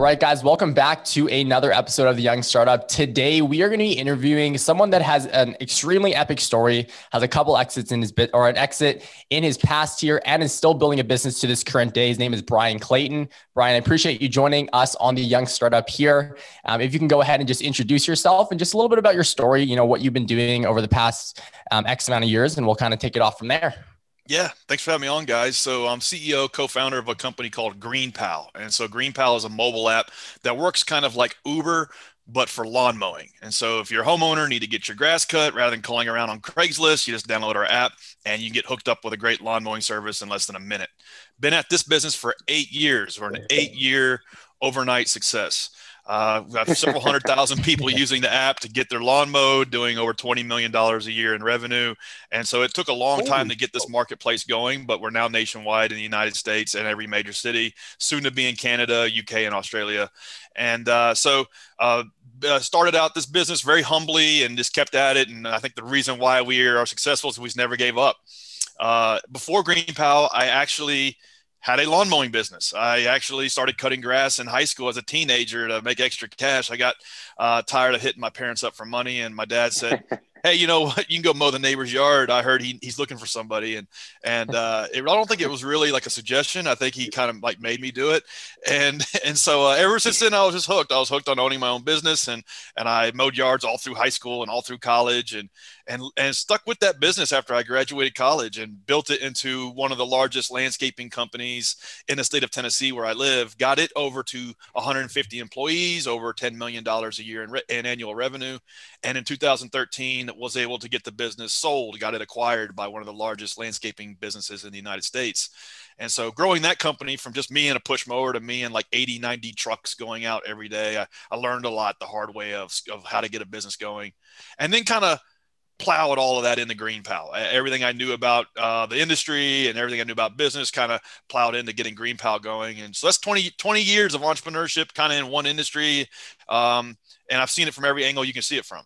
right, guys, welcome back to another episode of the Young Startup. Today, we are going to be interviewing someone that has an extremely epic story, has a couple exits in his bit or an exit in his past year, and is still building a business to this current day. His name is Bryan Clayton. Bryan, I appreciate you joining us on the Young Startup here. If you can go ahead and just introduce yourself and just a little bit about your story, what you've been doing over the past X amount of years, and we'll kind of take it off from there. Yeah, thanks for having me on, guys. So I'm CEO, co-founder of a company called GreenPal. And so GreenPal is a mobile app that works kind of like Uber, but for lawn mowing. And so if you're a homeowner, need to get your grass cut, rather than calling around on Craigslist, you just download our app and you can get hooked up with a great lawn mowing service in less than a minute. Been at this business for 8 years. We're an 8-year overnight success. We've got several 100,000 people using the app to get their lawn mowed, doing over $20 million a year in revenue. And so it took a long time to get this marketplace going, but we're now nationwide in the United States and every major city, soon to be in Canada, UK, and Australia. And started out this business very humbly and just kept at it. And I think the reason why we are successful is we never gave up. Before GreenPal, I actually had a lawn mowing business. I actually started cutting grass in high school as a teenager to make extra cash. I got tired of hitting my parents up for money, and my dad said, "Hey, you know what? You can go mow the neighbor's yard. I heard he's looking for somebody." I don't think it was really like a suggestion. I think he kind of like made me do it. So ever since then, I was just hooked. I was hooked on owning my own business, and I mowed yards all through high school and all through college, and stuck with that business after I graduated college and built it into one of the largest landscaping companies in the state of Tennessee where I live. Got it over to 150 employees, over $10 million a year in annual revenue. And in 2013, was able to get the business sold, got it acquired by one of the largest landscaping businesses in the United States. And so growing that company from just me and a push mower to me and like 80, 90 trucks going out every day, I learned a lot the hard way of how to get a business going. And then kind of plowed all of that into GreenPal. Everything I knew about the industry and everything I knew about business kind of plowed into getting GreenPal going. And so that's 20 years of entrepreneurship kind of in one industry. And I've seen it from every angle you can see it from.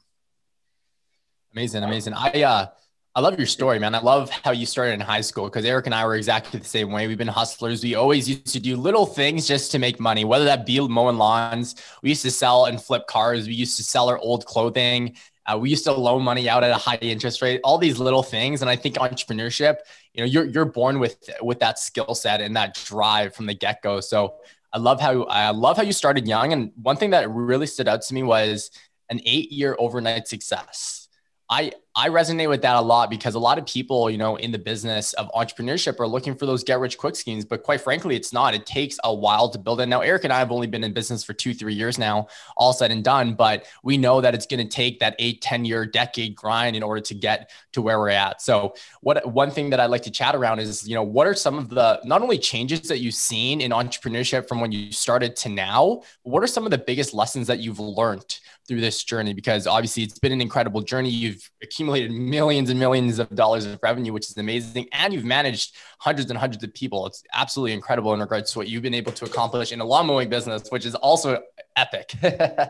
Amazing. I love your story, man. I love how you started in high school, because Eric and I were exactly the same way. We've been hustlers. We always used to do little things just to make money, whether that be mowing lawns. We used to sell and flip cars. We used to sell our old clothing. We used to loan money out at a high interest rate, all these little things. And I think entrepreneurship, you're born with that skill set and that drive from the get-go. So I love how you started young. And one thing that really stood out to me was an 8-year overnight success. I resonate with that a lot, because a lot of people, in the business of entrepreneurship are looking for those get rich quick schemes, but quite frankly, it's not. It takes a while to build it. Now, Eric and I have only been in business for 2-3 years now, all said and done, but we know that it's going to take that 8-10 year decade grind in order to get to where we're at. So one thing that I'd like to chat around is, what are some of the, not only changes that you've seen in entrepreneurship from when you started to now, but what are some of the biggest lessons that you've learned through this journey? Because obviously it's been an incredible journey. You've accumulated millions and millions of dollars of revenue, which is amazing. And you've managed hundreds and hundreds of people. It's absolutely incredible in regards to what you've been able to accomplish in a lawn mowing business, which is also epic. I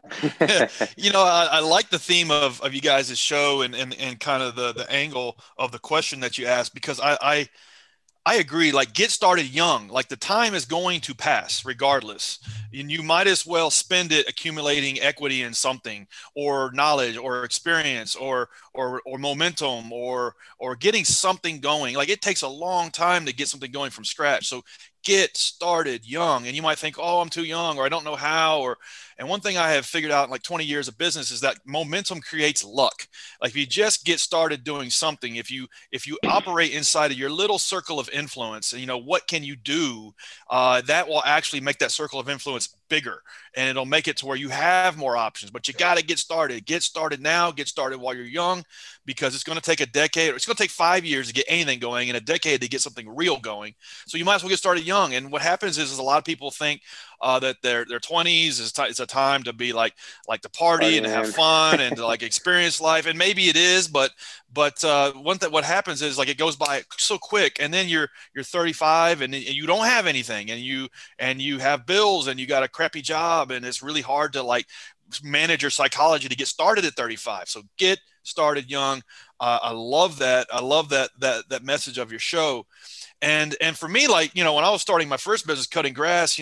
like the theme of you guys' show and kind of the angle of the question that you asked, because I agree. Like, get started young. Like, the time is going to pass regardless. And you might as well spend it accumulating equity in something, or knowledge, or experience, or momentum, or getting something going. Like, it takes a long time to get something going from scratch. So get started young. And you might think, oh, I'm too young, or I don't know how. And one thing I have figured out in like 20 years of business is that momentum creates luck. Like, if you just get started doing something, if you operate inside of your little circle of influence, what can you do, that will actually make that circle of influence bigger, and it'll make it to where you have more options. But you got to get started. Get started now. Get started while you're young, because it's going to take a decade, or it's going to take 5 years to get anything going, and a decade to get something real going. So you might as well get started young. And what happens is a lot of people think that their 20s is a time to be like to party and have fun and to like experience life. And maybe it is, but what happens is, like, it goes by so quick, and then you're 35 and you don't have anything, and you have bills, and you got a crappy job, and it's really hard to like manage your psychology to get started at 35. So get started young. I love that. I love that message of your show. And for me, like, when I was starting my first business cutting grass,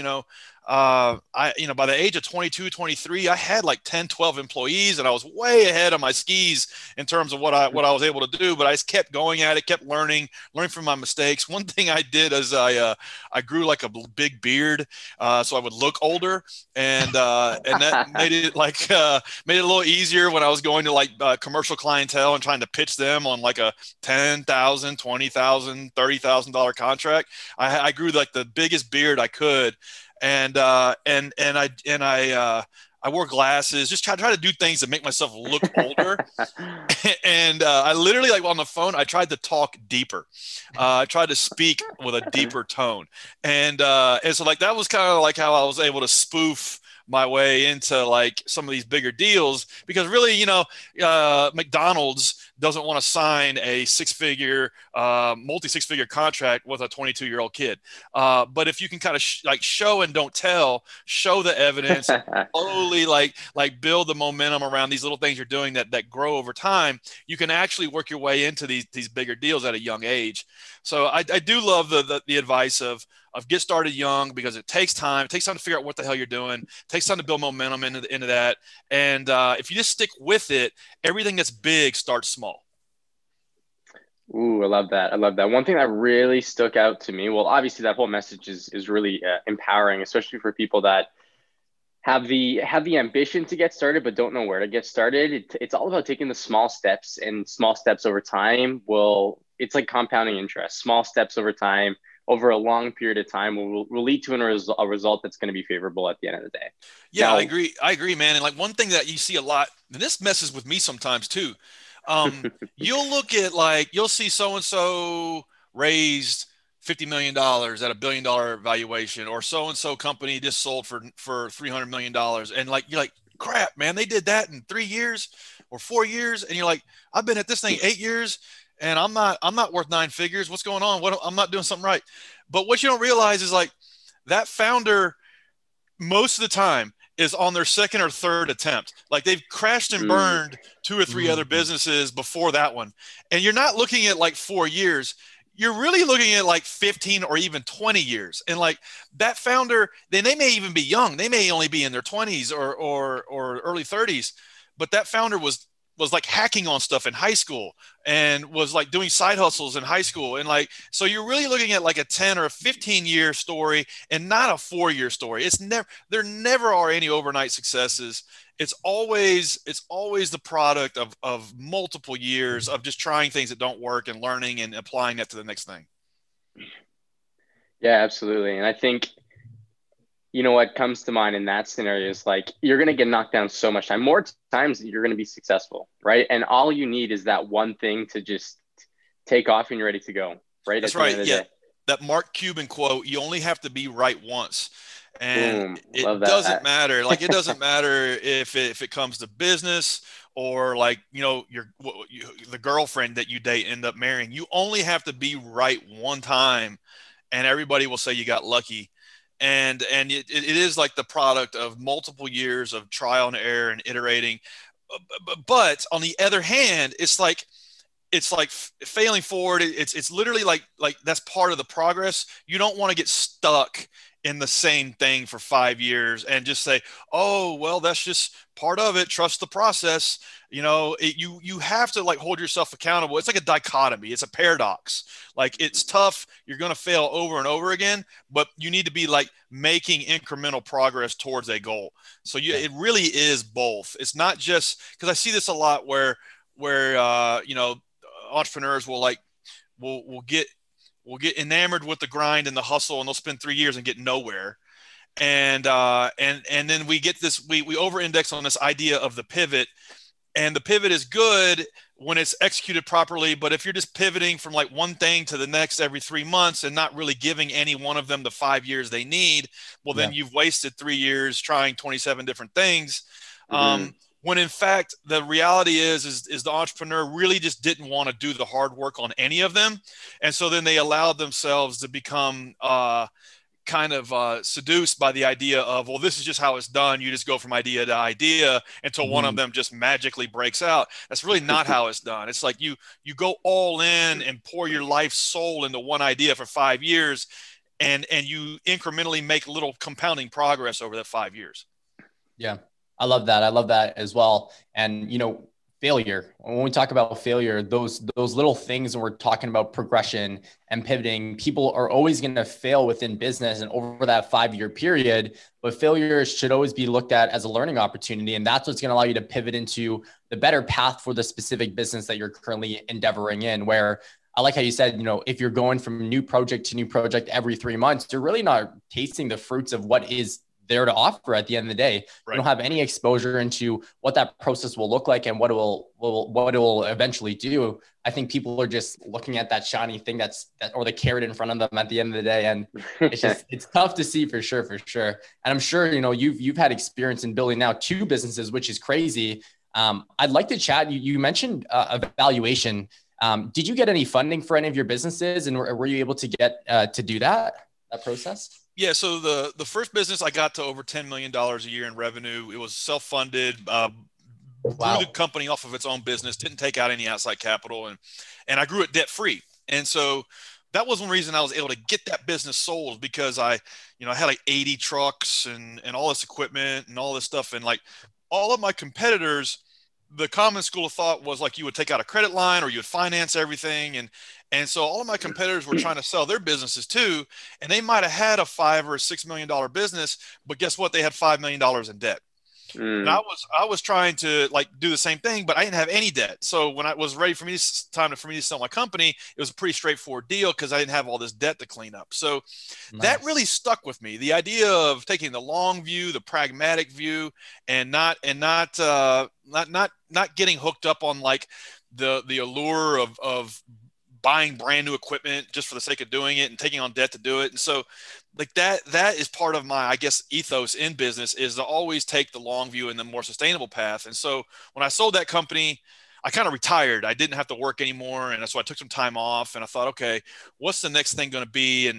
by the age of 22, 23, I had like 10, 12 employees, and I was way ahead of my skis in terms of what I was able to do. But I just kept going at it, kept learning from my mistakes. One thing I did is I grew like a big beard, so I would look older, and that made it made it a little easier when I was going to commercial clientele and trying to pitch them on like a $10,000, $20,000, $30,000 contract. I grew like the biggest beard I could, and I wore glasses, just try to do things to make myself look older. And I literally, like, on the phone, I tried to talk deeper. I tried to speak with a deeper tone, and so like that was kind of like how I was able to spoof my way into like some of these bigger deals, because really, McDonald's doesn't want to sign a multi-six-figure contract with a 22-year-old kid. But if you can kind of show and don't tell, show the evidence, slowly like build the momentum around these little things you're doing that grow over time, you can actually work your way into these bigger deals at a young age. So I do love the advice of get started young, because it takes time. It takes time to figure out what the hell you're doing. It takes time to build momentum into that. And if you just stick with it, everything that's big starts small. Ooh, I love that. I love that. One thing that really stuck out to me, well, obviously that whole message is really empowering, especially for people that have the ambition to get started but don't know where to get started. It's all about taking the small steps, and small steps over time it's like compounding interest. Small steps over time, over a long period of time, will lead to a result that's going to be favorable at the end of the day. Yeah, now, I agree, man. And like one thing that you see a lot, and this messes with me sometimes too. You'll look at you'll see so-and-so raised $50 million at a $1 billion valuation, or so-and-so company just sold for $300 million. And you're like, crap, man, they did that in 3 years or 4 years. And you're like, I've been at this thing 8 years and I'm not worth 9 figures. What's going on? I'm not doing something right. But what you don't realize is like that founder, most of the time, is on their second or third attempt. Like they've crashed and burned 2 or 3 other businesses before that one. And you're not looking at like 4 years. You're really looking at like 15 or even 20 years. And like that founder, then they may even be young. They may only be in their 20s or early 30s. But that founder was like hacking on stuff in high school, and was like doing side hustles in high school. And like, so you're really looking at like a 10 or a 15-year story, and not a 4-year story. There never are any overnight successes. It's always the product of multiple years of just trying things that don't work and learning and applying that to the next thing. Yeah, absolutely. And I think, what comes to mind in that scenario is like, you're going to get knocked down so much time. More times you're going to be successful, right? And all you need is that one thing to just take off and you're ready to go, right? That's right. Yeah. That Mark Cuban quote, you only have to be right once. And it doesn't matter. Like, it doesn't matter if it comes to business or like, the girlfriend that you date end up marrying. You only have to be right one time, and everybody will say you got lucky. And it is like the product of multiple years of trial and error and iterating. But on the other hand, it's like failing forward. It's literally like that's part of the progress. You don't want to get stuck in the same thing for 5 years and just say, oh, well, that's just part of it. Trust the process. You have to like hold yourself accountable. It's like a dichotomy. It's a paradox. Like, it's tough. You're going to fail over and over again, but you need to be like making incremental progress towards a goal. So it really is both. It's not just, because I see this a lot where entrepreneurs will get enamored with the grind and the hustle, and they'll spend 3 years and get nowhere. And then we get this, we over-index on this idea of the pivot, and the pivot is good when it's executed properly. But if you're just pivoting from like one thing to the next every 3 months and not really giving any one of them the 5 years they need, well, then you've wasted 3 years trying 27 different things. When in fact, the reality is the entrepreneur really just didn't want to do the hard work on any of them. And so then they allowed themselves to become kind of seduced by the idea of, well, this is just how it's done. You just go from idea to idea until one of them just magically breaks out. That's really not how it's done. It's like you go all in and pour your life's soul into one idea for 5 years, and you incrementally make little compounding progress over that 5 years. Yeah, I love that. I love that as well. And, failure, when we talk about failure, those little things, when we're talking about progression and pivoting, people are always going to fail within business and over that 5-year period, but failure should always be looked at as a learning opportunity. And that's what's going to allow you to pivot into the better path for the specific business that you're currently endeavoring in. Where I like how you said, if you're going from new project to new project every 3 months, you're really not tasting the fruits of what is there to offer at the end of the day. Right. You don't have any exposure into what that process will look like and what it will eventually do. I think people are just looking at that shiny thing or the carrot in front of them at the end of the day. And it's tough to see for sure. And I'm sure, you've had experience in building now 2 businesses, which is crazy. I'd like to chat. You mentioned evaluation. Did you get any funding for any of your businesses, and were you able to get to do that process? Yeah. So the first business, I got to over $10 million a year in revenue. It was self-funded, grew the company off of its own business, didn't take out any outside capital. And I grew it debt free. And so that was one reason I was able to get that business sold, because I had like 80 trucks and all this equipment and all this stuff. And like all of my competitors, the common school of thought was like you would take out a credit line or you would finance everything. And so all of my competitors were trying to sell their businesses too. And they might've had a $5 or $6 million business, but guess what? They had $5 million in debt. And I was trying to like do the same thing, but I didn't have any debt. So when I was ready for me to sell my company, it was a pretty straightforward deal because I didn't have all this debt to clean up. So that really stuck with me. The idea of taking the long view, the pragmatic view, and not getting hooked up on like the allure of buying brand new equipment just for the sake of doing it and taking on debt to do it. And so like that is part of my, I guess, ethos in business, is to always take the long view and the more sustainable path. And so when I sold that company, I kind of retired. I didn't have to work anymore. And so I took some time off and I thought, okay, what's the next thing going to be?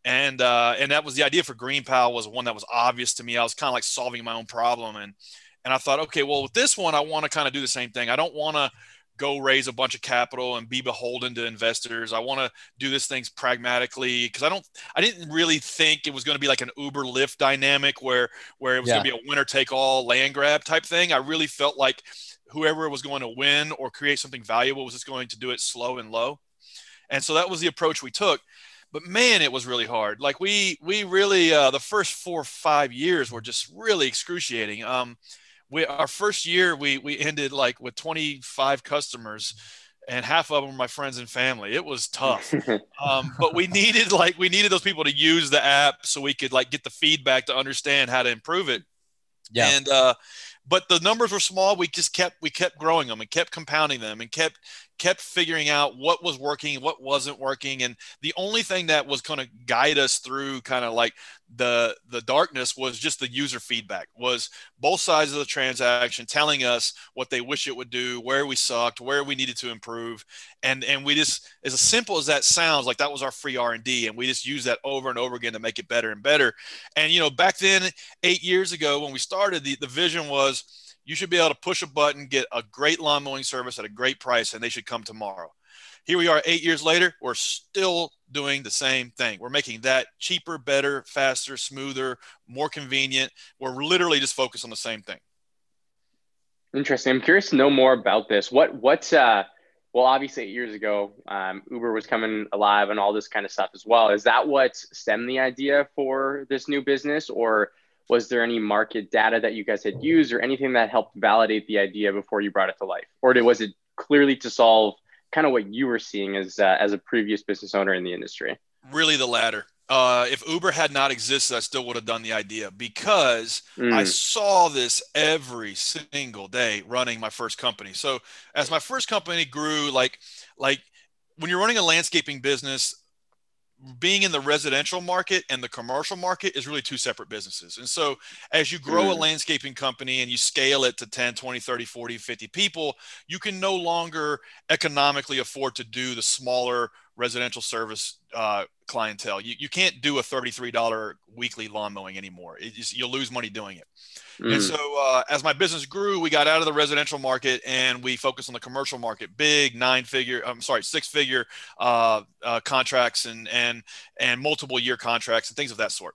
And that was the idea for GreenPal, was one that was obvious to me. I was kind of like solving my own problem. And I thought, okay, well, with this one, I want to kind of do the same thing. I don't want to go raise a bunch of capital and be beholden to investors. I want to do this things pragmatically, because I didn't really think it was going to be like an Uber Lyft dynamic where it was going to be a winner take all land grab type thing. I really felt like whoever was going to win or create something valuable was just going to do it slow and low. And so that was the approach we took. But man, it was really hard. Like we really, the first 4 or 5 years were just really excruciating. Our first year, we ended like with 25 customers, and half of them were my friends and family. It was tough. But we needed those people to use the app so we could like get the feedback to understand how to improve it. Yeah. And, but the numbers were small. We kept growing them and kept compounding them and kept figuring out what was working, what wasn't working. And the only thing that was going to guide us through kind of like the darkness was just the user feedback, was both sides of the transaction telling us what they wish it would do, where we sucked, where we needed to improve. And we just, as simple as that sounds, like that was our free R&D. And we just used that over and over again to make it better and better. And, back then, 8 years ago, when we started, the vision was, you should be able to push a button, get a great lawn mowing service at a great price, and they should come tomorrow. Here we are 8 years later, we're still doing the same thing. We're making that cheaper, better, faster, smoother, more convenient. We're literally just focused on the same thing. Interesting. I'm curious to know more about this. Well, obviously 8 years ago, Uber was coming alive and all this kind of stuff as well. Is that what stemmed the idea for this new business, or was there any market data that you guys had used or anything that helped validate the idea before you brought it to life? Or was it clearly to solve kind of what you were seeing as a previous business owner in the industry? Really the latter. If Uber had not existed, I still would have done the idea, because I saw this every single day running my first company. So as my first company grew, like when you're running a landscaping business, being in the residential market and the commercial market is really two separate businesses. And so as you grow a landscaping company and you scale it to 10, 20, 30, 40, 50 people, you can no longer economically afford to do the smaller residential service clientele. You can't do a $33 weekly lawn mowing anymore. You'll lose money doing it. And so as my business grew, we got out of the residential market and we focused on the commercial market, big 6-figure contracts and multiple year contracts and things of that sort.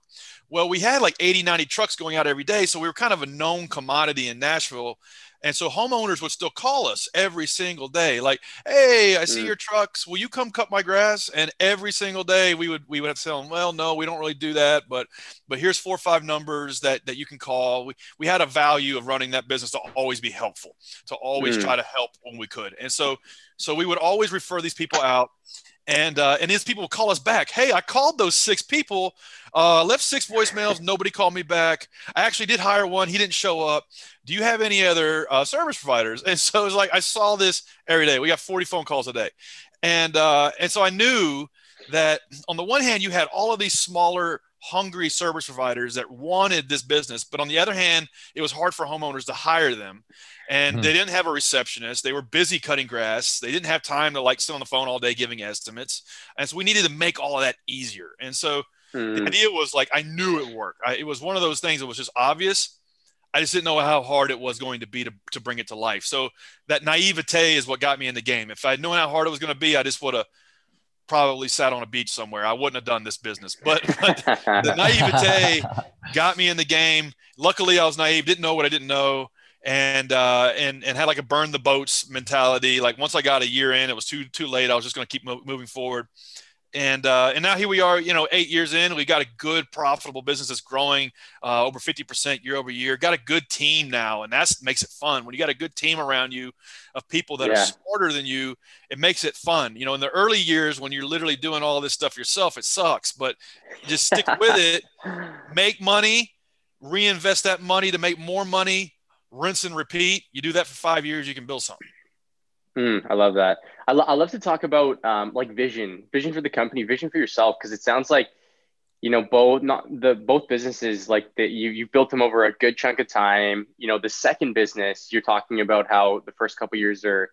Well, we had like 80, 90 trucks going out every day. So we were kind of a known commodity in Nashville. And so homeowners would still call us every single day, like, "Hey, I see your trucks. Will you come cut my grass?" And every single day we would have to tell them, "Well, no, we don't really do that, but here's 4 or 5 numbers that you can call." We had a value of running that business to always be helpful, to always try to help when we could. And so we would always refer these people out. And these people would call us back. "Hey, I called those 6 people, left 6 voicemails. Nobody called me back. I actually did hire one. He didn't show up. Do you have any other service providers?" And so it was like, I saw this every day. We got 40 phone calls a day. And so I knew that on the one hand, you had all of these smaller, hungry service providers that wanted this business. But on the other hand, it was hard for homeowners to hire them. And they didn't have a receptionist. They were busy cutting grass. They didn't have time to like sit on the phone all day giving estimates. And so we needed to make all of that easier. And so the idea was like, I knew it worked. It was one of those things that was just obvious. I just didn't know how hard it was going to be to bring it to life. So that naivete is what got me in the game. If I'd known how hard it was going to be, I just would have probably sat on a beach somewhere. I wouldn't have done this business, but the naivete got me in the game. Luckily I was naive, didn't know what I didn't know. And had like a burn the boats mentality. Like once I got a year in, it was too late. I was just going to keep moving forward. And now here we are, 8 years in, we got a good profitable business that's growing over 50% year over year. Got a good team now. And that makes it fun. When you got a good team around you of people that are smarter than you, it makes it fun. In the early years when you're literally doing all this stuff yourself, it sucks, but just stick with it, make money, reinvest that money to make more money, rinse and repeat. You do that for 5 years, you can build something. I love that. I love to talk about like vision for the company, vision for yourself, because it sounds like both businesses, like that you've built them over a good chunk of time. The second business, you're talking about how the first couple of years are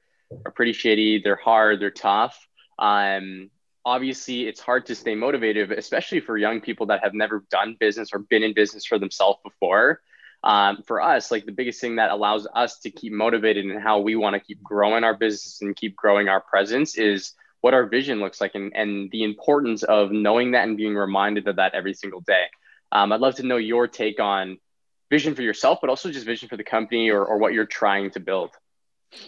pretty shitty, they're hard, they're tough. Obviously, it's hard to stay motivated, especially for young people that have never done business or been in business for themselves before. For us, like the biggest thing that allows us to keep motivated and how we want to keep growing our business and keep growing our presence is what our vision looks like, and the importance of knowing that and being reminded of that every single day. I'd love to know your take on vision for yourself, but also just vision for the company or what you're trying to build.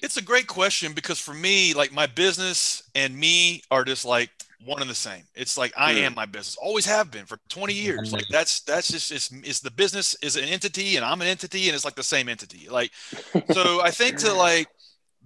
It's a great question, because for me, like my business and me are just like one and the same. It's like I am my business, always have been for 20 years. Like that's just it's the business is an entity and I'm an entity, and it's like the same entity. Like so I think to like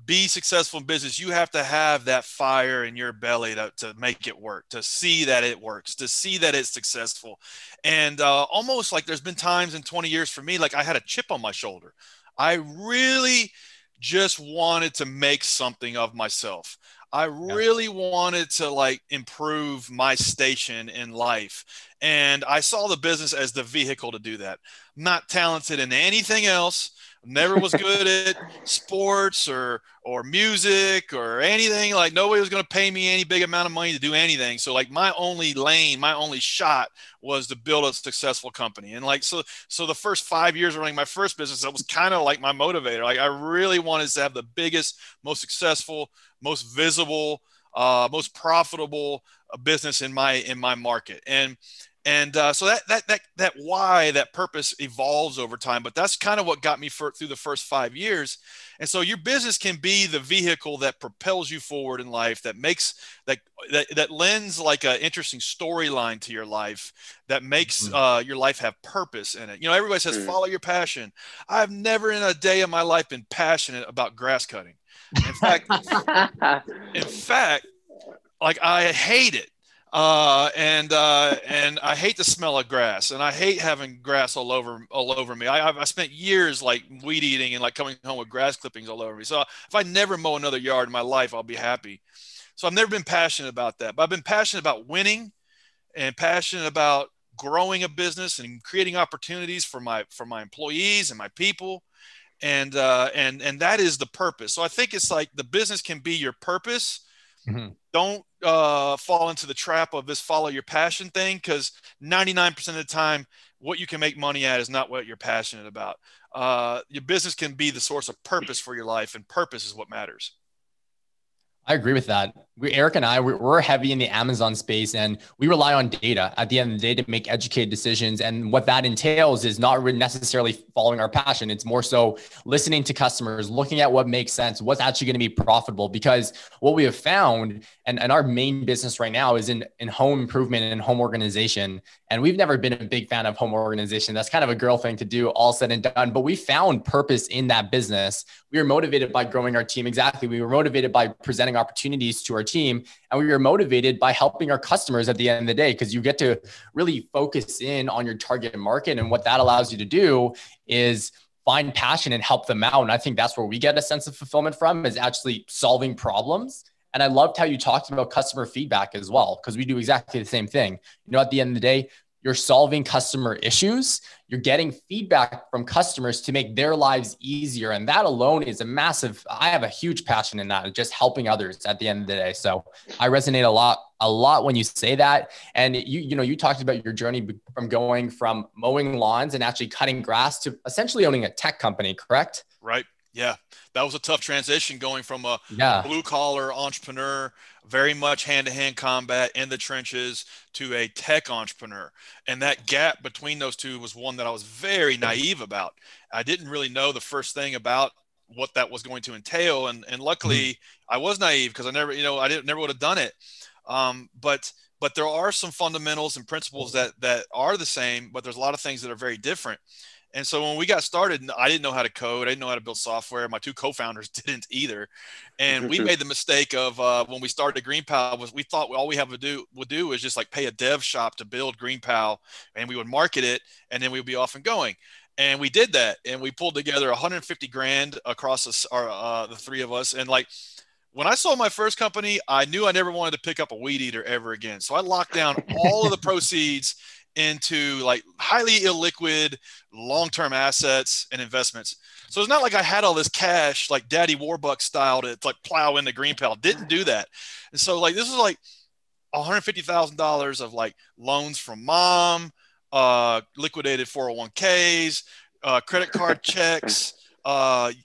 be successful in business, you have to have that fire in your belly to make it work, to see that it works, to see that it's successful. And almost like there's been times in 20 years for me, like I had a chip on my shoulder. I really just wanted to make something of myself. I really wanted to like improve my station in life. And I saw the business as the vehicle to do that. I'm not talented in anything else. Never was good at sports or music or anything. Like nobody was going to pay me any big amount of money to do anything. So like my only lane, my only shot was to build a successful company. And like, so the first 5 years running my first business, that was kind of like my motivator. Like I really wanted to have the biggest, most successful, most visible, most profitable business in my market. And so that why, that purpose evolves over time, but that's kind of what got me through the first 5 years. And so your business can be the vehicle that propels you forward in life, that makes that lends like an interesting storyline to your life, that makes your life have purpose in it. Everybody says follow your passion. I've never in a day of my life been passionate about grass cutting. In fact, like I hate it. And I hate the smell of grass, and I hate having grass all over me. I spent years like weed eating and like coming home with grass clippings all over me. So if I never mow another yard in my life, I'll be happy. So I've never been passionate about that, but I've been passionate about winning and passionate about growing a business and creating opportunities for my employees and my people. And that is the purpose. So I think it's like the business can be your purpose, Mhm. Don't fall into the trap of this follow your passion thing, because 99% of the time, what you can make money at is not what you're passionate about. Your business can be the source of purpose for your life, and purpose is what matters. I agree with that. Eric and I, we're heavy in the Amazon space, and we rely on data at the end of the day to make educated decisions. And what that entails is not necessarily following our passion. It's more so listening to customers, looking at what makes sense, what's actually going to be profitable. Because what we have found, and our main business right now is in home improvement and home organization. And we've never been a big fan of home organization. That's kind of a girl thing to do, all said and done. But we found purpose in that business. We were motivated by growing our team. Exactly. We were motivated by presenting opportunities to our team. And we were motivated by helping our customers at the end of the day, because you get to really focus in on your target market. And what that allows you to do is find passion and help them out. And I think that's where we get a sense of fulfillment from, is actually solving problems. And I loved how you talked about customer feedback as well, because we do exactly the same thing. At the end of the day, you're solving customer issues. You're getting feedback from customers to make their lives easier. And that alone is I have a huge passion in that, just helping others at the end of the day. So I resonate a lot when you say that. And you talked about your journey from going from mowing lawns and actually cutting grass to essentially owning a tech company, correct? Right. Yeah. That was a tough transition, going from a Yeah. blue collar entrepreneur, very much hand to hand combat in the trenches, to a tech entrepreneur. And that gap between those two was one that I was very naive about. I didn't really know the first thing about what that was going to entail. And luckily I was naive, because I never, never would have done it. But there are some fundamentals and principles that are the same, but there's a lot of things that are very different. And so when we got started, I didn't know how to code. I didn't know how to build software. My two co-founders didn't either. And we made the mistake of when we started GreenPal, was we thought all we have to do is just like pay a dev shop to build GreenPal, and we would market it, and then we would be off and going. And we did that, and we pulled together 150 grand across the three of us. And like, when I sold my first company, I knew I never wanted to pick up a weed eater ever again. So I locked down all of the proceeds into like highly illiquid long-term assets and investments. So it's not like I had all this cash like Daddy Warbucks style to like plow into GreenPal. Didn't do that. And so like this was like $150,000 of like loans from mom, liquidated 401ks, credit card checks,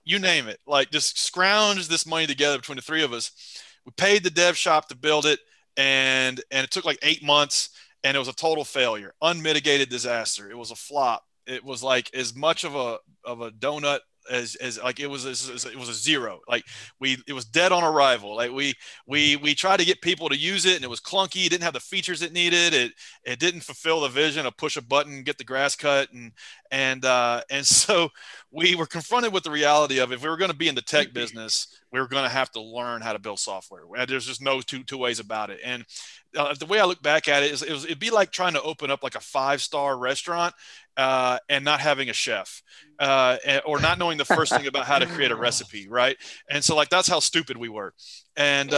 you name it. Like just scrounged this money together between the three of us. We paid the dev shop to build it, and it took like 8 months. And it was a total failure, unmitigated disaster. It was a flop. It was like as much of a donut as like it was a zero. Like it was dead on arrival. Like we tried to get people to use it, and it was clunky. It didn't have the features it needed. It didn't fulfill the vision of push a button, get the grass cut, and so we were confronted with the reality of, if we were going to be in the tech business, we were going to have to learn how to build software. There's just no two ways about it. And the way I look back at it is, it'd be like trying to open up like a 5-star restaurant and not having a chef, or not knowing the first thing about how to create a recipe, right? And so like that's how stupid we were. And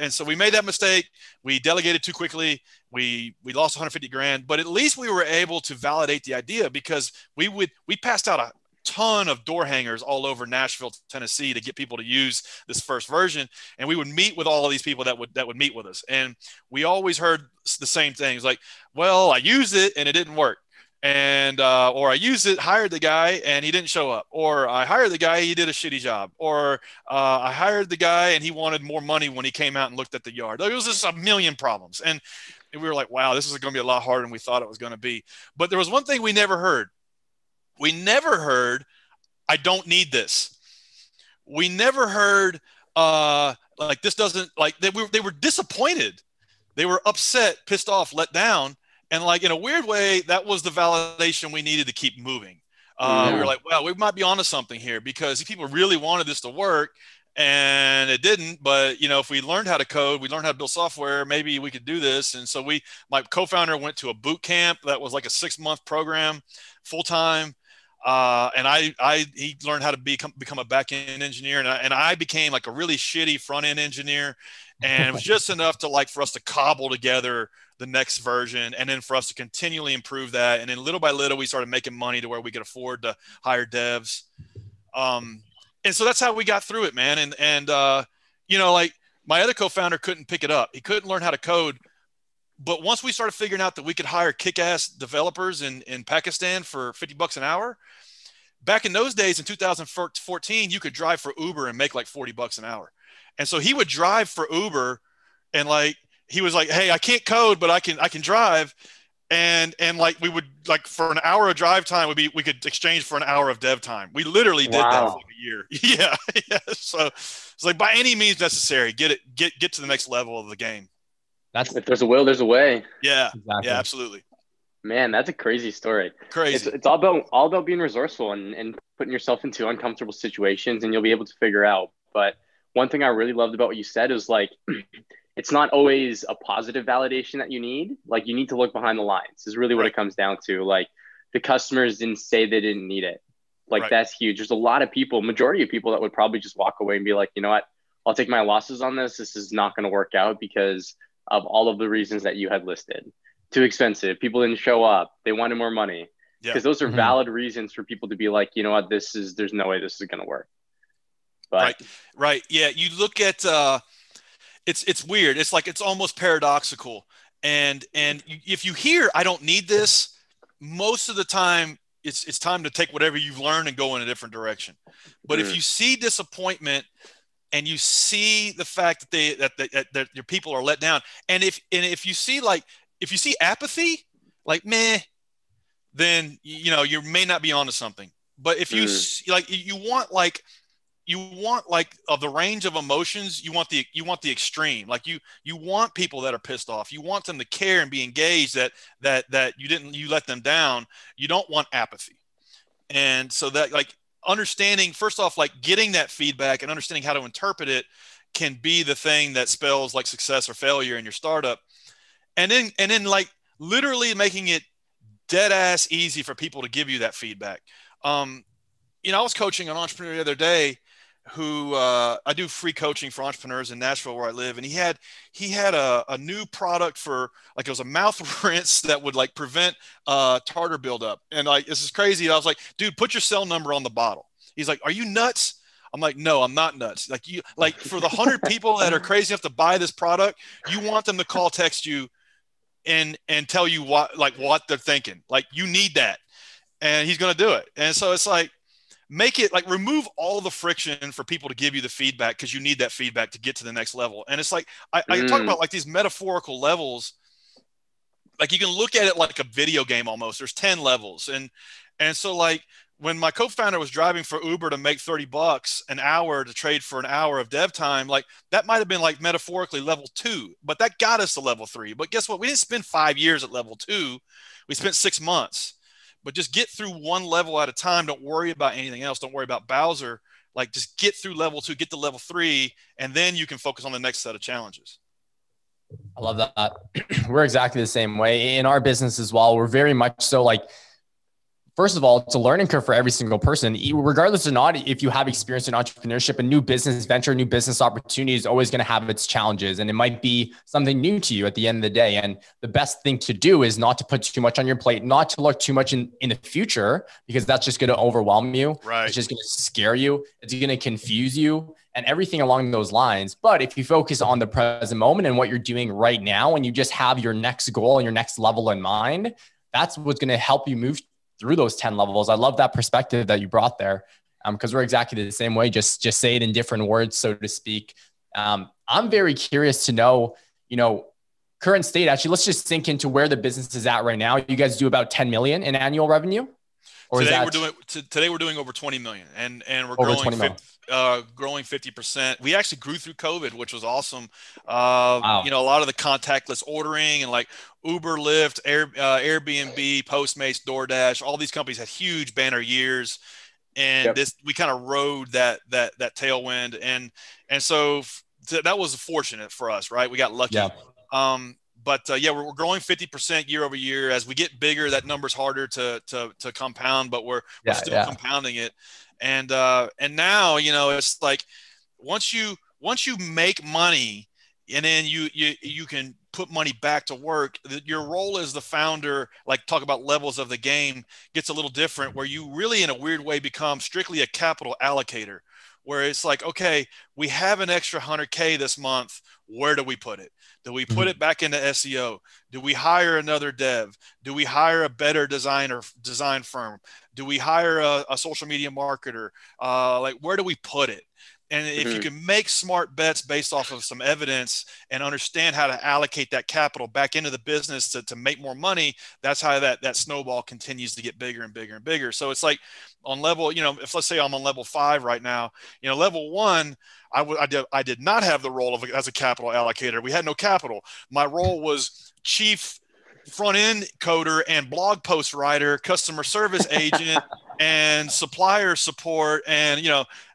so we made that mistake. We delegated too quickly. We lost 150 grand, but at least we were able to validate the idea, because we passed out a ton of door hangers all over Nashville, Tennessee, to get people to use this first version. And we would meet with all of these people that would meet with us. And we always heard the same things, like, well, I used it and it didn't work. And, or I used it, hired the guy and he didn't show up, or I hired the guy, he did a shitty job, or I hired the guy and he wanted more money when he came out and looked at the yard. It was just a million problems. And we were like, wow, this is going to be a lot harder than we thought it was going to be. But there was one thing we never heard. We never heard, I don't need this. We never heard, like, this doesn't, like, they were disappointed. They were upset, pissed off, let down. And like, in a weird way, that was the validation we needed to keep moving. We were like, well, we might be onto something here, because people really wanted this to work and it didn't. But, you know, if we learned how to code, we learned how to build software, maybe we could do this. And so my co-founder went to a boot camp that was like a 6-month program, full-time. And he learned how to become a back-end engineer. And I became like a really shitty front-end engineer. And it was just enough to like, for us to cobble together the next version, and then for us to continually improve that. And then little by little, we started making money to where we could afford to hire devs. And so that's how we got through it, man. And you know, like, My other co-founder couldn't pick it up. He couldn't learn how to code. But once we started figuring out that we could hire kick-ass developers in Pakistan for $50 an hour, back in those days in 2014, you could drive for Uber and make like $40 an hour. And so he would drive for Uber, and like, he was like, hey, I can't code, but I can drive. And like, we would, like, for an hour of drive time we could exchange for an hour of dev time. We literally did that for like a year. Yeah. Yeah. So it's like, by any means necessary, get to the next level of the game. If there's a will, there's a way. Yeah. Exactly. Yeah, absolutely. Man, that's a crazy story. Crazy. It's all about being resourceful and putting yourself into uncomfortable situations, and you'll be able to figure out. But one thing I really loved about what you said is, like, it's not always a positive validation that you need. Like, you need to look behind the lines is really what it comes down to. Like, the customers didn't say they didn't need it. Like, that's huge. There's a lot of people, majority of people, that would probably just walk away and be like, you know what, I'll take my losses on this. This is not going to work out because of all of the reasons that you had listed. Too expensive. People didn't show up. They wanted more money. Because those are valid reasons for people to be like, you know what, there's no way this is going to work. But right. Yeah. You look at, it's weird. It's like, it's almost paradoxical. And if you hear, I don't need this, most of the time it's time to take whatever you've learned and go in a different direction. But if you see disappointment, and you see the fact that your people are let down, and if you see apathy, like meh, then you may not be onto something. But if you you want of the range of emotions, you want the extreme. Like you want people that are pissed off. You want them to care and be engaged. That you let them down. You don't want apathy. And so that, like, understanding, first off, like, getting that feedback and understanding how to interpret it can be the thing that spells like success or failure in your startup. And then like, literally making it dead ass easy for people to give you that feedback. I was coaching an entrepreneur the other day who I do free coaching for entrepreneurs in Nashville where I live. And he had a new product for, like, it was a mouth rinse that would, like, prevent tartar buildup. And, like, this is crazy. I was like, dude, put your cell number on the bottle. He's like, are you nuts? I'm like, no, I'm not nuts. Like, for the 100 people that are crazy enough to buy this product, you want them to call, text you and tell you what they're thinking. Like, you need that. And he's going to do it. And so it's like, make it, like, remove all the friction for people to give you the feedback, because you need that feedback to get to the next level. And it's like, I talk about, like, these metaphorical levels. Like, you can look at it like a video game almost. There's 10 levels. And so, like, when my co-founder was driving for Uber to make $30 an hour to trade for an hour of dev time, like, that might've been, like, metaphorically level 2, but that got us to level 3. But guess what? We didn't spend 5 years at level 2. We spent 6 months. But just get through one level at a time. Don't worry about anything else. Don't worry about Bowser. Like, just get through level 2, get to level 3, and then you can focus on the next set of challenges. I love that. We're exactly the same way in our business as well. We're very much so, like, first of all, it's a learning curve for every single person, regardless or not. If you have experience in entrepreneurship, a new business venture, a new business opportunity is always going to have its challenges, and it might be something new to you at the end of the day. And the best thing to do is not to put too much on your plate, not to look too much in the future, because that's just going to overwhelm you. Right. It's just going to scare you. It's going to confuse you and everything along those lines. But if you focus on the present moment and what you're doing right now, and you just have your next goal and your next level in mind, that's what's going to help you move through those 10 levels. I love that perspective that you brought there, because we're exactly the same way. Just say it in different words, so to speak. I'm very curious to know, current state. Actually, let's just sink into where the business is at right now. You guys do about 10 million in annual revenue? Or today we're doing over 20 million, and we're growing 50%. We actually grew through COVID, which was awesome. Wow. A lot of the contactless ordering and, like, Uber, Lyft, Airbnb, Postmates, DoorDash, all these companies had huge banner years, and we kind of rode that tailwind, and so that was fortunate for us, right? We got lucky. Yeah. But we're growing 50% year over year. As we get bigger, that number's harder to compound, but we're still compounding it. And now, it's like, once you make money, and then you can put money back to work, your role as the founder, like, talk about levels of the game, gets a little different, where you really, in a weird way, become strictly a capital allocator, where it's like, okay, we have an extra 100K this month. Where do we put it? Do we put it back into SEO? Do we hire another dev? Do we hire a better design firm? Do we hire a social media marketer? Like, where do we put it? And if you can make smart bets based off of some evidence and understand how to allocate that capital back into the business to make more money, that's how that snowball continues to get bigger and bigger and bigger. So it's like on level, if let's say I'm on level 5 right now, level 1, I did not have the role of as a capital allocator. We had no capital. My role was chief front end coder and blog post writer, customer service agent, and supplier support. And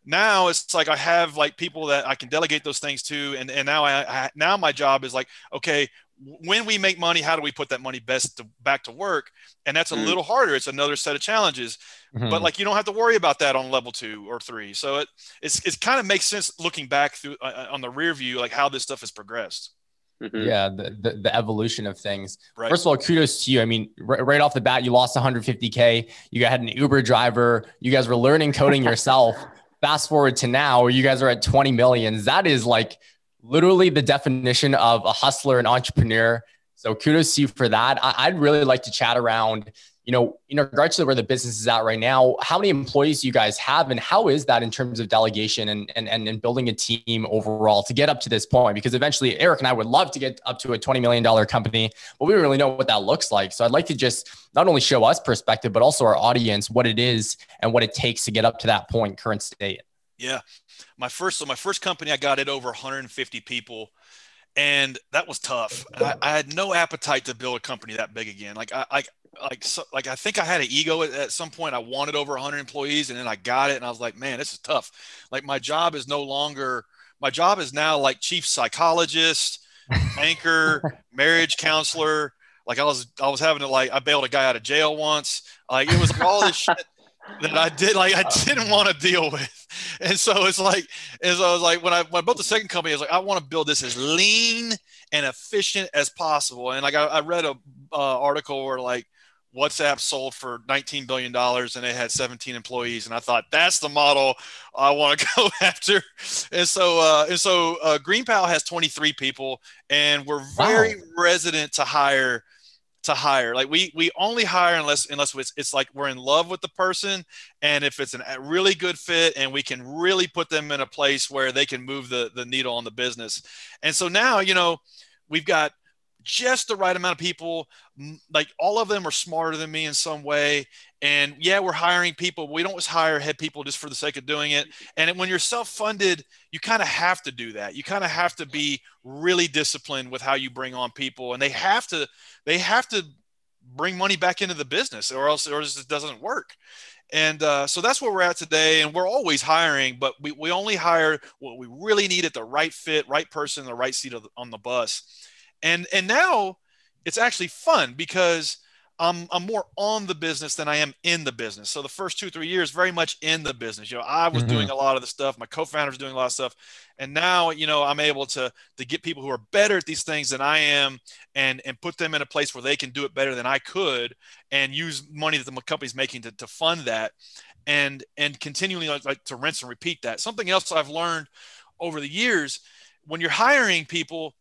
now it's like I have like people that I can delegate those things to, and now now my job is like, okay, when we make money, how do we put that money best back to work? And that's a little harder. It's another set of challenges, but like you don't have to worry about that on level 2 or 3. So it's kind of makes sense looking back through on the rear view, like how this stuff has progressed. Yeah, the evolution of things. Right. First of all, kudos to you. I mean, right off the bat, you lost 150K. You had an Uber driver. You guys were learning coding yourself. Fast forward to now, you guys are at 20 million. That is like literally the definition of a hustler and entrepreneur. So kudos to you for that. I'd really like to chat around, in regards to where the business is at right now. How many employees do you guys have, and how is that in terms of delegation and building a team overall to get up to this point? Because eventually Eric and I would love to get up to a $20 million company, but we don't really know what that looks like. So I'd like to just not only show us perspective, but also our audience, what it is and what it takes to get up to that point, current state. Yeah. My first company, I got it over 150 people. And that was tough. I had no appetite to build a company that big again. I think I had an ego at some point. I wanted over 100 employees, and then I got it, and I was like, man, this is tough. Like my job is now like chief psychologist, banker, marriage counselor. Like I was having to I bailed a guy out of jail once. Like it was all this shit that I didn't want to deal with. And so it's like, as I was like, when I built the second company, I was like, I want to build this as lean and efficient as possible. And like, I read a article where like WhatsApp sold for $19 billion and it had 17 employees. And I thought that's the model I want to go after. And so GreenPal has 23 people, and we're very resident to hire. Like we only hire unless it's like we're in love with the person, and if it's a really good fit and we can really put them in a place where they can move the needle on the business. And so now, we've got just the right amount of people. Like all of them are smarter than me in some way. And yeah, we're hiring people. We don't just hire head people just for the sake of doing it. And when you're self-funded, you kind of have to do that. You kind of have to be really disciplined with how you bring on people, and they have to bring money back into the business, or else it doesn't work. And so that's where we're at today. And we're always hiring, but we only hire what we really need at the right fit, right person, the right seat on the bus. And now it's actually fun because I'm more on the business than I am in the business. So the first 2-3 years, very much in the business. I was doing a lot of the stuff. My co-founder was doing a lot of stuff. And now, I'm able to get people who are better at these things than I am, and put them in a place where they can do it better than I could, and use money that the company's making to fund that, and continually like to rinse and repeat that. Something else I've learned over the years, when you're hiring people,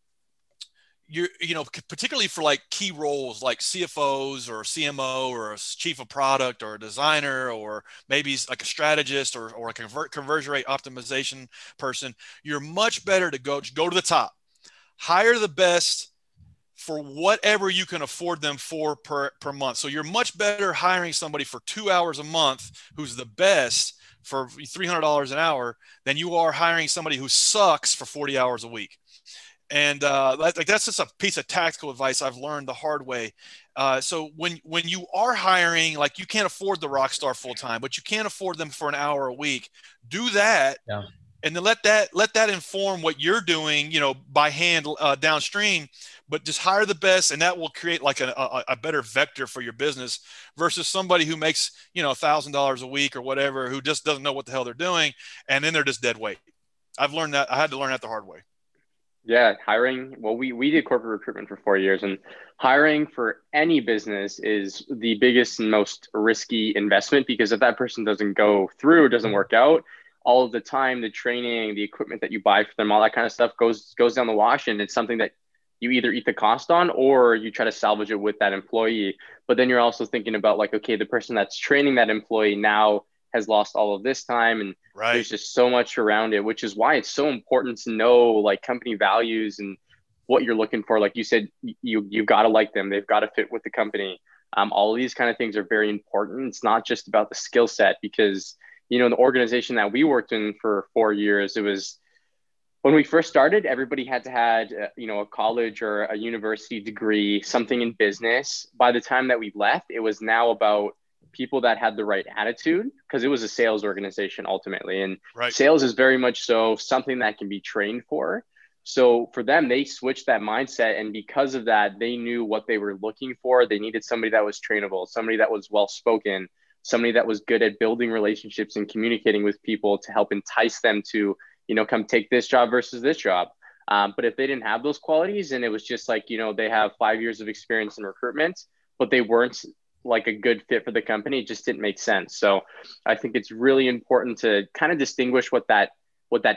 particularly for like key roles like CFOs or CMO or a chief of product or a designer, or maybe like a strategist or a conversion rate optimization person, you're much better to go to the top, hire the best for whatever you can afford them for per month. So you're much better hiring somebody for 2 hours a month who's the best for $300 an hour than you are hiring somebody who sucks for 40 hours a week. And that's just a piece of tactical advice I've learned the hard way. So when you are hiring, like you can't afford the rock star full time, but you can't afford them for an hour a week. Do that, and then let that inform what you're doing, by hand downstream. But just hire the best, and that will create like a better vector for your business versus somebody who makes $1,000 a week or whatever, who just doesn't know what the hell they're doing, and then they're just dead weight. I've learned that. I had to learn that the hard way. Yeah, hiring. Well, we did corporate recruitment for 4 years, and hiring for any business is the biggest and most risky investment, because if that person doesn't go through, doesn't work out, all of the time, the training, the equipment that you buy for them, all that kind of stuff goes down the wash. And it's something that you either eat the cost on or you try to salvage it with that employee. But then you're also thinking about like, okay, the person that's training that employee now has lost all of this time. And Right. there's just so much around it, which is why it's so important to know like company values and what you're looking for. Like you said, you've got to like them. They've got to fit with the company. All of these kind of things are very important. It's not just about the skill set because, you know, the organization that we worked in for 4 years, it was when we first started, everybody had to had, you know, a college or a university degree, something in business. By the time that we left, it was now about people that had the right attitude because it was a sales organization ultimately. And Right. sales is very much so something that can be trained for. So for them, they switched that mindset. And because of that, they knew what they were looking for. They needed somebody that was trainable, somebody that was well-spoken, somebody that was good at building relationships and communicating with people to help entice them to, you know, come take this job versus this job. But if they didn't have those qualities and it was just like, you know, they have 5 years of experience in recruitment, but they weren't like a good fit for the company, it just didn't make sense. So I think it's really important to kind of distinguish what that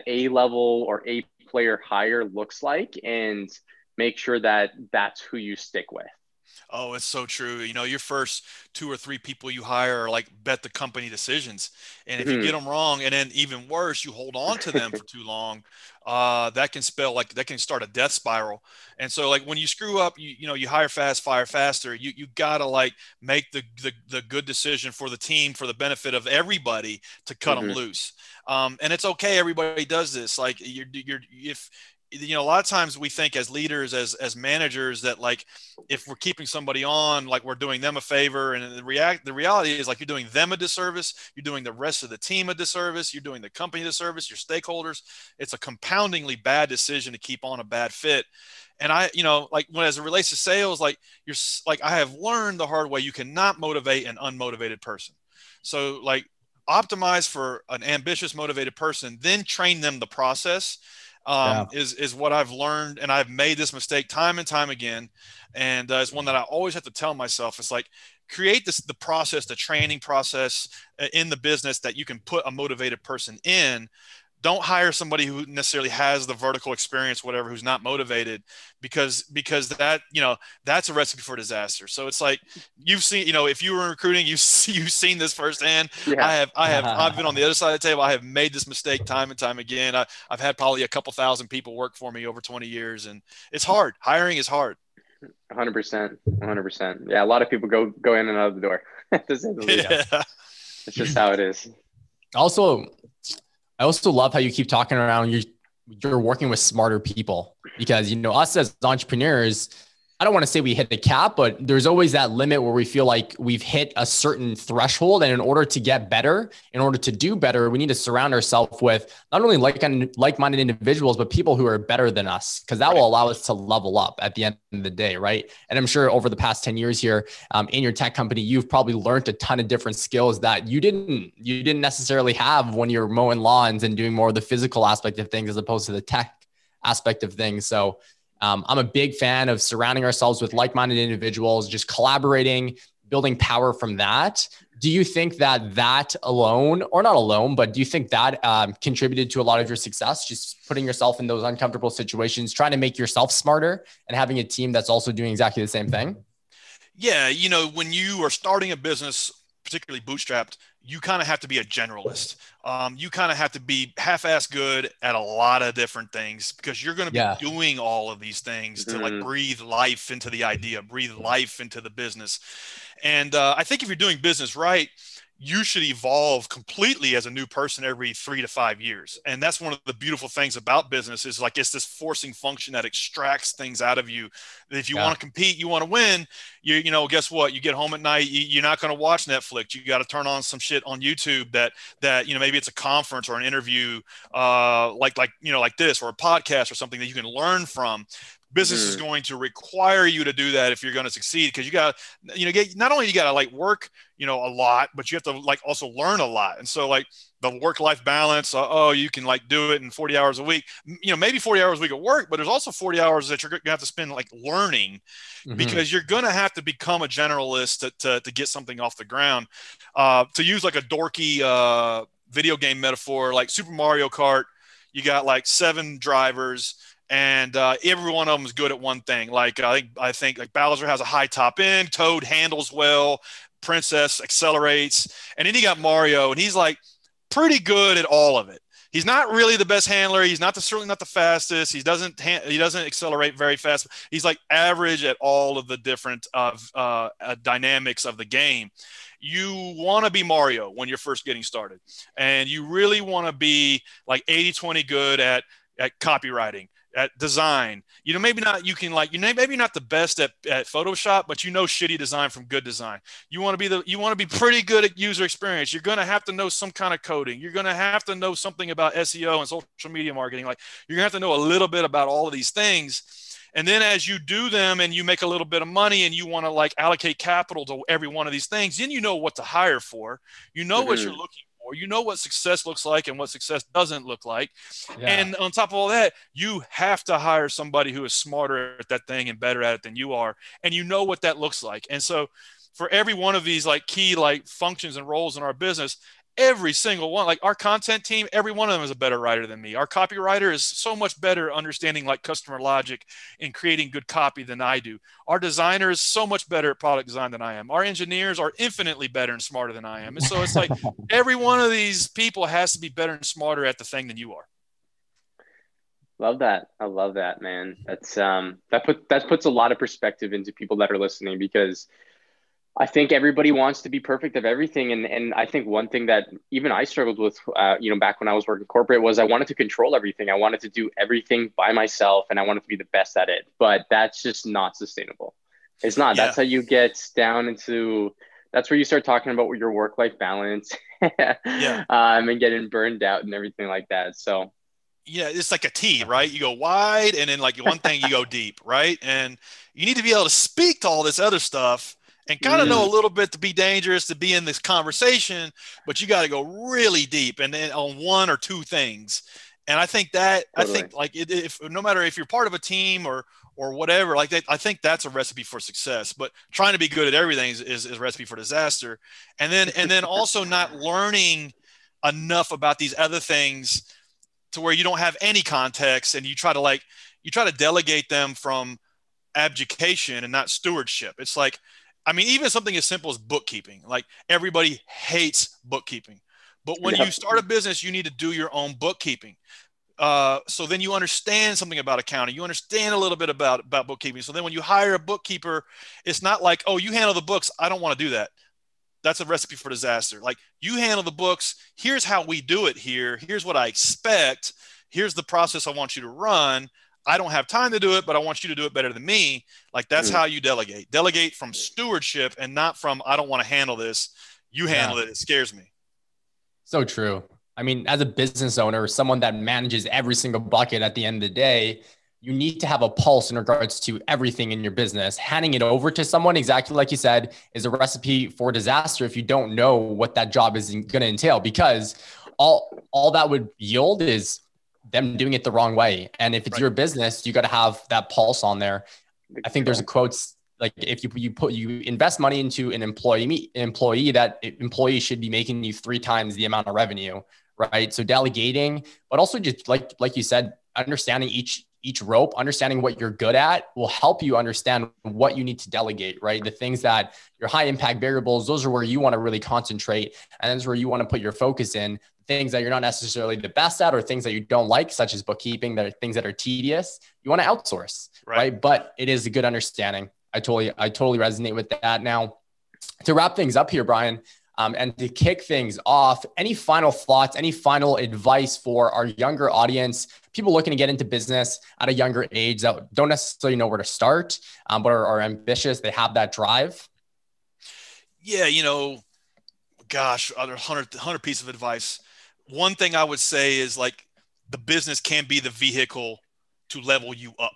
A level or A player hire looks like and make sure that that's who you stick with. Oh, it's so true. You know, your first 2 or 3 people you hire are like bet the company decisions. And if you get Mhm. them wrong, and then even worse, you hold on to them for too long, that can spell like that can start a death spiral. And so like when you screw up, you know, you hire fast, fire faster. You gotta like make the good decision for the team for the benefit of everybody to cut them Mhm. loose. And it's okay. Everybody does this. Like if you know, a lot of times we think as leaders, as managers, that like if we're keeping somebody on, like we're doing them a favor, and the reality is like you're doing them a disservice, you're doing the rest of the team a disservice, you're doing the company a disservice, your stakeholders. It's a compoundingly bad decision to keep on a bad fit. And I, you know, like when as it relates to sales, like you're like I have learned the hard way, you cannot motivate an unmotivated person. So like optimize for an ambitious, motivated person, then train them the process. Yeah. Is what I've learned, and I've made this mistake time and time again, and it's one that I always have to tell myself. It's like create the process, the training process in the business that you can put a motivated person in. Don't hire somebody who necessarily has the vertical experience, whatever, who's not motivated, because that, you know, that's a recipe for disaster. So it's like you've seen, you know, if you were in recruiting, you've seen this firsthand. Yeah. I've been on the other side of the table. I have made this mistake time and time again. I've had probably a couple thousand people work for me over 20 years, and it's hard. Hiring is hard. 100%. 100%. Yeah. A lot of people go in and out of the door to say the least. Yeah. It's just how it is. Also, I also love how you keep talking around you're working with smarter people because, you know, us as entrepreneurs, I don't want to say we hit the cap, but there's always that limit where we feel like we've hit a certain threshold. And in order to get better, in order to do better, we need to surround ourselves with not only like-minded individuals, but people who are better than us, because that Right. will allow us to level up at the end of the day. Right. And I'm sure over the past 10 years here in your tech company, you've probably learned a ton of different skills that you didn't necessarily have when you're mowing lawns and doing more of the physical aspect of things as opposed to the tech aspect of things. So I'm a big fan of surrounding ourselves with like-minded individuals, just collaborating, building power from that. Do you think that alone, or not alone, but do you think that contributed to a lot of your success? Just putting yourself in those uncomfortable situations, trying to make yourself smarter and having a team that's also doing exactly the same thing? Yeah, you know, when you are starting a business, particularly bootstrapped, you kind of have to be a generalist. You kind of have to be half-ass good at a lot of different things because you're going to be Yeah. doing all of these things to like Mhm. breathe life into the idea, breathe life into the business. And I think if you're doing business right, you should evolve completely as a new person every 3 to 5 years. And that's one of the beautiful things about business is like it's this forcing function that extracts things out of you. If you Yeah. want to compete, you want to win, you know, guess what? You get home at night, you're not going to watch Netflix. You got to turn on some shit on YouTube that, you know, maybe it's a conference or an interview you know, like this, or a podcast or something that you can learn from. Business is Mhm. going to require you to do that if you're going to succeed, because you got, you know, not only you got to like work, you know, a lot, but you have to like also learn a lot. And so like the work-life balance, you can like do it in 40 hours a week, you know, maybe 40 hours a week at work, but there's also 40 hours that you're going to have to spend like learning, Mm-hmm. because you're going to have to become a generalist to get something off the ground. To use like a dorky video game metaphor, like Super Mario Kart. You got like 7 drivers, and every one of them is good at one thing. Like I think like Bowser has a high top end, Toad handles well, Princess accelerates, and then you got Mario, and he's like pretty good at all of it. He's not really the best handler. He's certainly not the fastest. He doesn't accelerate very fast. He's like average at all of the different dynamics of the game. You want to be Mario when you're first getting started, and you really want to be like 80-20 good at copywriting, at design. Maybe not, maybe not the best at Photoshop, but shitty design from good design. You want to be pretty good at user experience. You're going to have to know some kind of coding. You're going to have to know something about SEO and social media marketing. Like, you're going to have to know a little bit about all of these things. And then as you do them and you make a little bit of money and you want to like allocate capital to every one of these things, then you know what to hire for. You know what you're looking for. You know what success looks like and what success doesn't look like. Yeah. And on top of all that, you have to hire somebody who is smarter at that thing and better at it than you are. And you know what that looks like. And so for every one of these like key like functions and roles in our business, every single one, like our content team, every one of them is a better writer than me. Our copywriter is so much better understanding like customer logic and creating good copy than I do. Our designer is so much better at product design than I am. Our engineers are infinitely better and smarter than I am. And so it's like every one of these people has to be better and smarter at the thing than you are. Love that. I love that, man. That's that puts a lot of perspective into people that are listening, because I think everybody wants to be perfect of everything. And I think one thing that even I struggled with, back when I was working corporate, was I wanted to control everything. I wanted to do everything by myself, and I wanted to be the best at it. But that's just not sustainable. It's not. Yeah. That's how you get down into, that's where you start talking about your work-life balance and getting burned out and everything like that. So yeah, it's like a T, right? You go wide, and then like one thing you go deep, right? And you need to be able to speak to all this other stuff and kind of know a little bit to be dangerous, to be in this conversation, but you got to go really deep and then on one or two things. And I think that, totally. I think like if no matter if you're part of a team or whatever, like that, I think that's a recipe for success, but trying to be good at everything is a recipe for disaster. And then also not learning enough about these other things to where you don't have any context, and you try to delegate them from abdication and not stewardship. It's like, I mean, even something as simple as bookkeeping, like everybody hates bookkeeping, but when you start a business, you need to do your own bookkeeping. So then you understand something about accounting. You understand a little bit about bookkeeping. So then when you hire a bookkeeper, it's not like, oh, you handle the books. I don't want to do that. That's a recipe for disaster. Like, you handle the books. Here's how we do it here. Here's what I expect. Here's the process I want you to run. I don't have time to do it, but I want you to do it better than me. Like, that's how you delegate. Delegate from stewardship and not from, I don't want to handle this. You handle it. It scares me. So true. I mean, as a business owner, someone that manages every single bucket at the end of the day, you need to have a pulse in regards to everything in your business. Handing it over to someone, exactly like you said, is a recipe for disaster if you don't know what that job is going to entail, because all that would yield is them doing it the wrong way. And if it's your business, you got to have that pulse on there. I think there's a quote like, if you invest money into an employee, that employee should be making you 3 times the amount of revenue, right? So delegating, but also just like you said, understanding each rope, understanding what you're good at will help you understand what you need to delegate, right? The things that your high impact variables, those are where you want to really concentrate. And that's where you want to put your focus in. Things that you're not necessarily the best at, or things that you don't like, such as bookkeeping, that are things that are tedious, you want to outsource, right? But it is a good understanding. I totally resonate with that. Now, to wrap things up here, Bryan, and to kick things off, any final thoughts, any final advice for our younger audience, people looking to get into business at a younger age that don't necessarily know where to start, but are ambitious, they have that drive? Yeah, gosh, 100 piece of advice. One thing I would say is, like, the business can be the vehicle to level you up.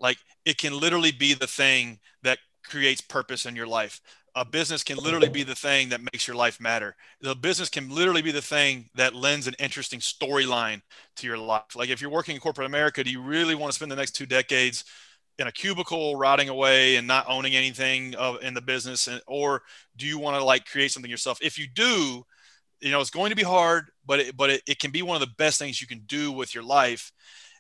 Like, it can literally be the thing that creates purpose in your life. A business can literally be the thing that makes your life matter. The business can literally be the thing that lends an interesting storyline to your life. Like, if you're working in corporate America, do you really want to spend the next 2 decades in a cubicle rotting away and not owning anything in the business? Or do you want to like create something yourself? If you do, it's going to be hard, but it can be one of the best things you can do with your life.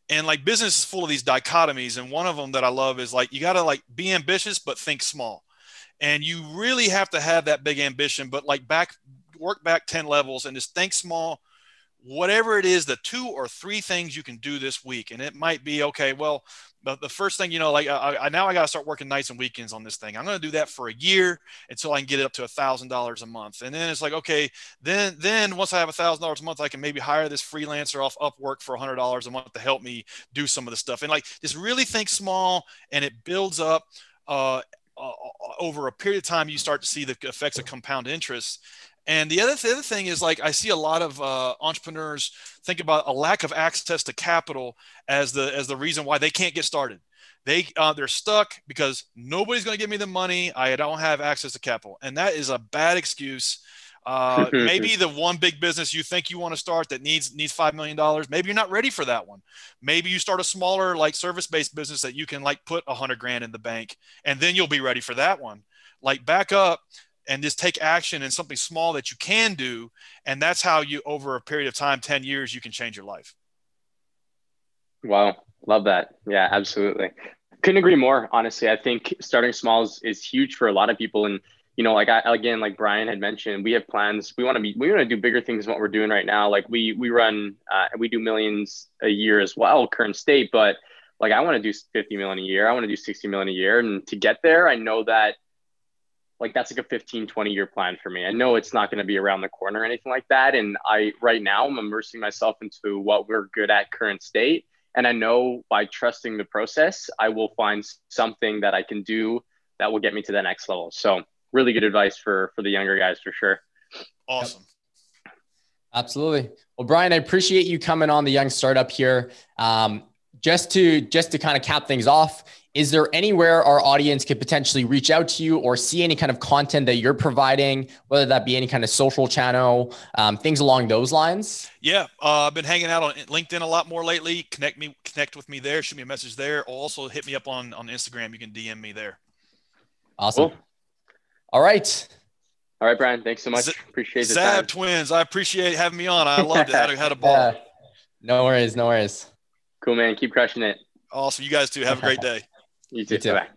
And like business is full of these dichotomies. And one of them that I love is like, you got to like be ambitious, but think small. And you really have to have that big ambition, but like work back 10 levels and just think small, whatever it is, the 2 or 3 things you can do this week. And it might be, okay, well, the first thing, like I now I got to start working nights and weekends on this thing. I'm going to do that for a year until I can get it up to $1,000 a month. And then it's like, okay, then once I have $1,000 a month, I can maybe hire this freelancer off Upwork for $100 a month to help me do some of the stuff. And like, just really think small, and it builds up, over a period of time. You start to see the effects of compound interest. And the other thing is, like, I see a lot of entrepreneurs think about a lack of access to capital as the reason why they can't get started. They're stuck because nobody's going to give me the money. I don't have access to capital, and that is a bad excuse. Maybe the one big business you think you want to start that needs $5 million. Maybe you're not ready for that one. Maybe you start a smaller, like, service-based business that you can like put $100,000 in the bank, and then you'll be ready for that one. Like, back up and just take action in something small that you can do. And that's how you, over a period of time, 10 years, you can change your life. Wow. Love that. Yeah, absolutely. Couldn't agree more. Honestly, I think starting small is huge for a lot of people. And, like Bryan had mentioned, we have plans. We want to do bigger things than what we're doing right now. Like we run, we do millions a year as well, current state, but like, I want to do 50 million a year. I want to do 60 million a year. And to get there, I know that, like, that's like a 15, 20-year plan for me. I know it's not going to be around the corner or anything like that. And right now I'm immersing myself into what we're good at current state. And I know by trusting the process, I will find something that I can do that will get me to the next level. So really good advice for the younger guys, for sure. Awesome. Yep. Absolutely. Well, Bryan, I appreciate you coming on the Young Startup here. Just to kind of cap things off, is there anywhere our audience could potentially reach out to you or see any kind of content that you're providing, whether that be any kind of social channel, things along those lines? Yeah. I've been hanging out on LinkedIn a lot more lately. Connect with me there. Shoot me a message there. Or also hit me up on Instagram. You can DM me there. Awesome. Cool. All right. All right, Bryan. Thanks so much. Appreciate the Zab time. Twins. I appreciate having me on. I loved it. Had a ball. Yeah. No worries. Cool, man. Keep crushing it. Awesome. You guys too. Have a great day. You too. You too. Bye.